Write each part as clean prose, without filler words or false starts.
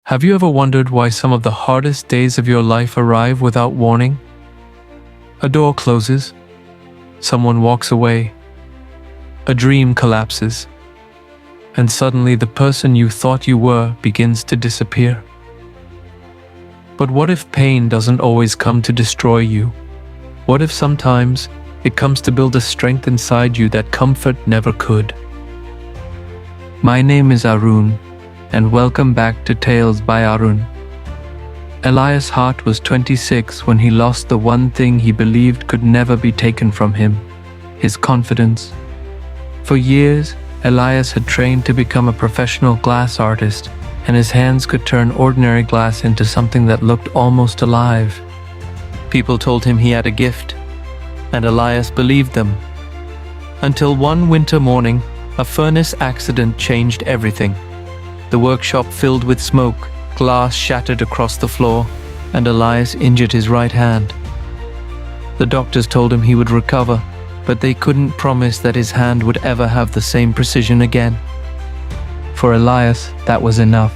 Have you ever wondered why some of the hardest days of your life arrive without warning? A door closes, someone walks away, a dream collapses, and suddenly the person you thought you were begins to disappear. But what if pain doesn't always come to destroy you? What if sometimes it comes to build a strength inside you that comfort never could? My name is Arun, and welcome back to Tales by Arun. Elias Hart was 26 when he lost the one thing he believed could never be taken from him: his confidence. For years, Elias had trained to become a professional glass artist, and his hands could turn ordinary glass into something that looked almost alive. People told him he had a gift, and Elias believed them. Until one winter morning, a furnace accident changed everything. The workshop filled with smoke, glass shattered across the floor, and Elias injured his right hand. The doctors told him he would recover, but they couldn't promise that his hand would ever have the same precision again. For Elias, that was enough.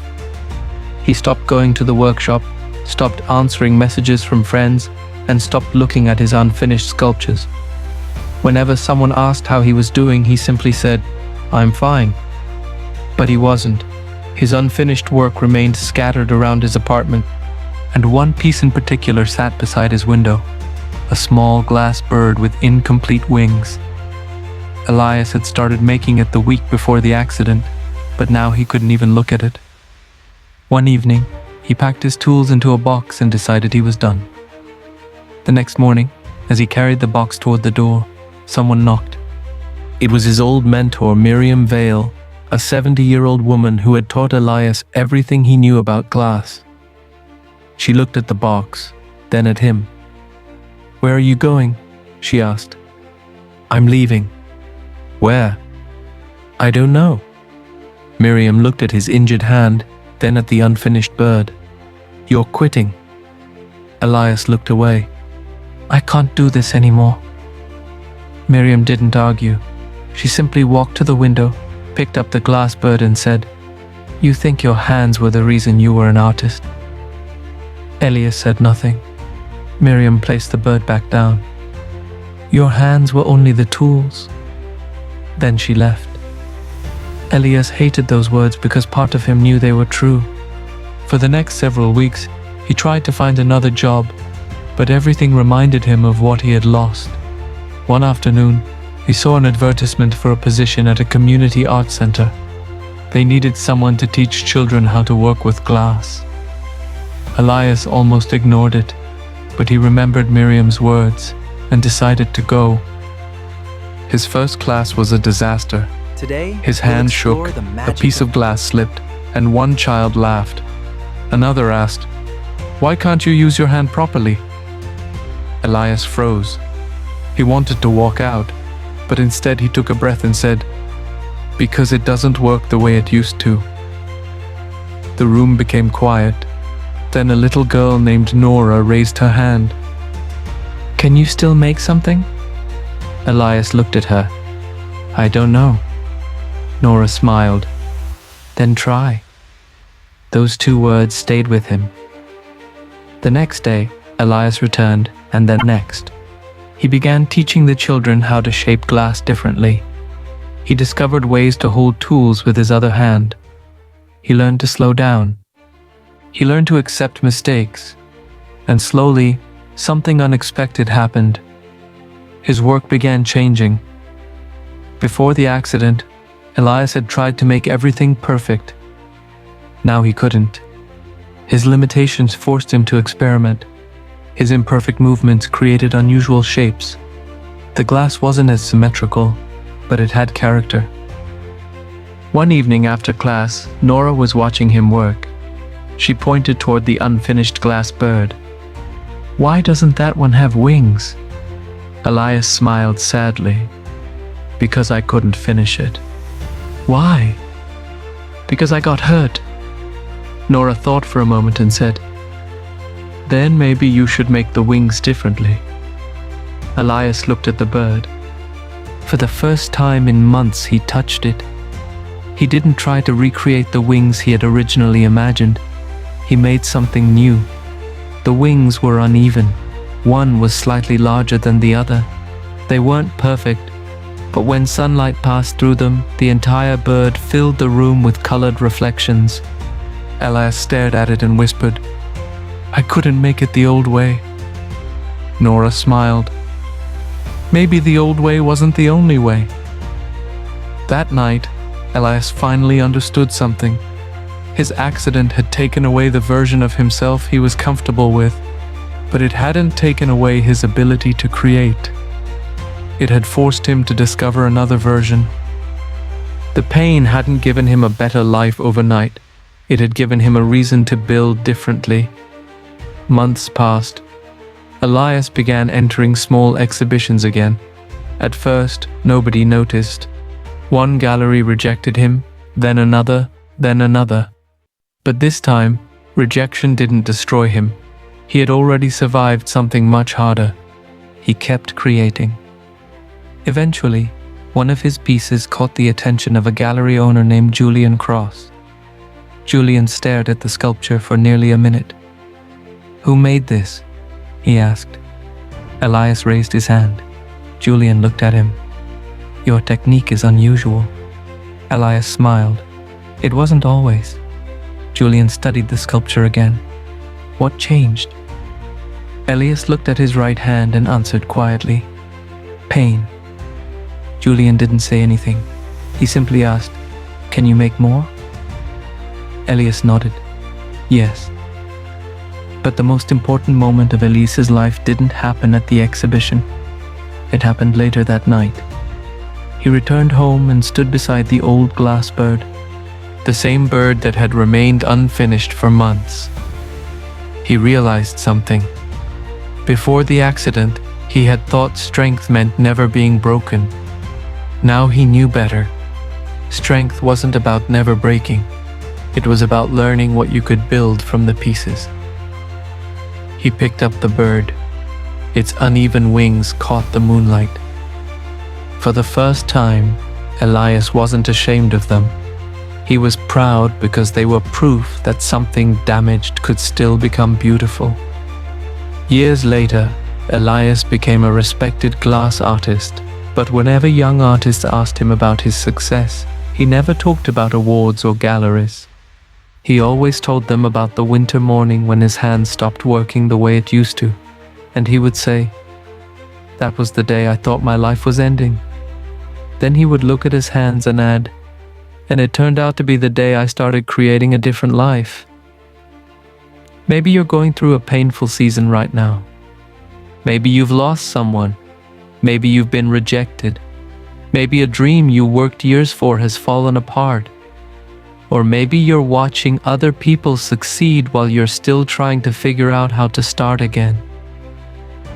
He stopped going to the workshop, stopped answering messages from friends, and stopped looking at his unfinished sculptures. Whenever someone asked how he was doing, he simply said, "I'm fine." But he wasn't. His unfinished work remained scattered around his apartment, and one piece in particular sat beside his window, a small glass bird with incomplete wings. Elias had started making it the week before the accident, but now he couldn't even look at it. One evening, he packed his tools into a box and decided he was done. The next morning, as he carried the box toward the door, someone knocked. It was his old mentor, Miriam Vale, a 70-year-old woman who had taught Elias everything he knew about glass. She looked at the box, then at him. "Where are you going?" she asked. "I'm leaving." "Where?" "I don't know." Miriam looked at his injured hand, then at the unfinished bird. "You're quitting." Elias looked away. "I can't do this anymore." Miriam didn't argue. She simply walked to the window, picked up the glass bird and said, "You think your hands were the reason you were an artist?" Elias said nothing. Miriam placed the bird back down. "Your hands were only the tools." Then she left. Elias hated those words because part of him knew they were true. For the next several weeks, he tried to find another job, but everything reminded him of what he had lost. One afternoon, he saw an advertisement for a position at a community art center. They needed someone to teach children how to work with glass. Elias almost ignored it, but he remembered Miriam's words and decided to go. His first class was a disaster. Today, His hand shook, a piece of glass slipped, and one child laughed. Another asked, "Why can't you use your hand properly?" Elias froze. He wanted to walk out, but instead he took a breath and said, "Because it doesn't work the way it used to." The room became quiet. Then a little girl named Nora raised her hand. "Can you still make something?" Elias looked at her. "I don't know." Nora smiled. "Then try." Those two words stayed with him. The next day, Elias returned, and then next. He began teaching the children how to shape glass differently. He discovered ways to hold tools with his other hand. He learned to slow down. He learned to accept mistakes. And slowly, something unexpected happened. His work began changing. Before the accident, Elias had tried to make everything perfect. Now he couldn't. His limitations forced him to experiment. His imperfect movements created unusual shapes. The glass wasn't as symmetrical, but it had character. One evening after class, Nora was watching him work. She pointed toward the unfinished glass bird. "Why doesn't that one have wings?" Elias smiled sadly. "Because I couldn't finish it." "Why?" "Because I got hurt." Nora thought for a moment and said, "Then maybe you should make the wings differently." Elias looked at the bird. For the first time in months, he touched it. He didn't try to recreate the wings he had originally imagined. He made something new. The wings were uneven. One was slightly larger than the other. They weren't perfect, but when sunlight passed through them, the entire bird filled the room with colored reflections. Elias stared at it and whispered, "I couldn't make it the old way." Nora smiled. Maybe the old way wasn't the only way. That night, Elias finally understood something. His accident had taken away the version of himself he was comfortable with, but it hadn't taken away his ability to create. It had forced him to discover another version. The pain hadn't given him a better life overnight. It had given him a reason to build differently. Months passed. Elias began entering small exhibitions again. At first, nobody noticed. One gallery rejected him, then another, then another. But this time, rejection didn't destroy him. He had already survived something much harder. He kept creating. Eventually, one of his pieces caught the attention of a gallery owner named Julian Cross. Julian stared at the sculpture for nearly a minute. "Who made this?" he asked. Elias raised his hand. Julian looked at him. "Your technique is unusual." Elias smiled. "It wasn't always." Julian studied the sculpture again. "What changed?" Elias looked at his right hand and answered quietly, "Pain." Julian didn't say anything. He simply asked, "Can you make more?" Elias nodded. "Yes." But the most important moment of Elias's life didn't happen at the exhibition. It happened later that night. He returned home and stood beside the old glass bird, the same bird that had remained unfinished for months. He realized something. Before the accident, he had thought strength meant never being broken. Now he knew better. Strength wasn't about never breaking. It was about learning what you could build from the pieces. He picked up the bird. Its uneven wings caught the moonlight. For the first time, Elias wasn't ashamed of them. He was proud because they were proof that something damaged could still become beautiful. Years later, Elias became a respected glass artist, but whenever young artists asked him about his success, he never talked about awards or galleries. He always told them about the winter morning when his hands stopped working the way it used to, and he would say, "That was the day I thought my life was ending." Then he would look at his hands and add, "And it turned out to be the day I started creating a different life." Maybe you're going through a painful season right now. Maybe you've lost someone. Maybe you've been rejected. Maybe a dream you worked years for has fallen apart. Or maybe you're watching other people succeed while you're still trying to figure out how to start again.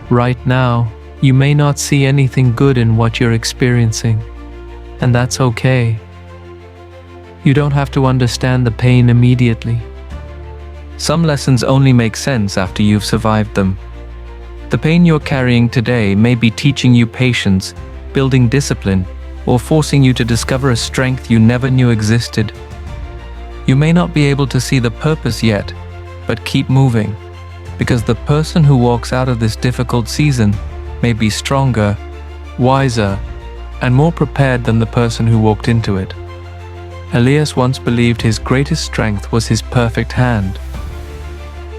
Right now, you may not see anything good in what you're experiencing, and that's okay. You don't have to understand the pain immediately. Some lessons only make sense after you've survived them. The pain you're carrying today may be teaching you patience, building discipline, or forcing you to discover a strength you never knew existed. You may not be able to see the purpose yet, but keep moving, because the person who walks out of this difficult season may be stronger, wiser, and more prepared than the person who walked into it. Elias once believed his greatest strength was his perfect hand.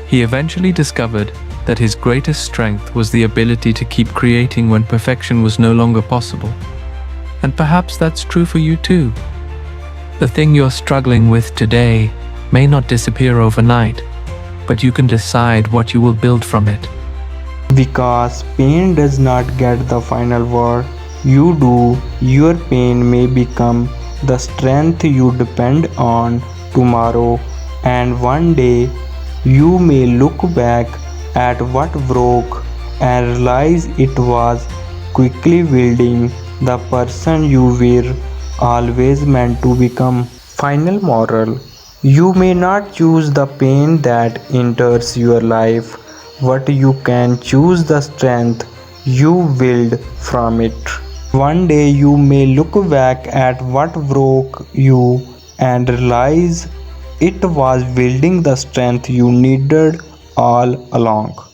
He eventually discovered that his greatest strength was the ability to keep creating when perfection was no longer possible. And perhaps that's true for you too. The thing you're struggling with today may not disappear overnight, but you can decide what you will build from it. Because pain does not get the final word. You do. Your pain may become the strength you depend on tomorrow, and one day you may look back at what broke and realize it was quickly building the person you were always meant to become. Final moral: you may not choose the pain that enters your life, but you can choose the strength you build from it. One day you may look back at what broke you and realize It was building the strength you needed all along.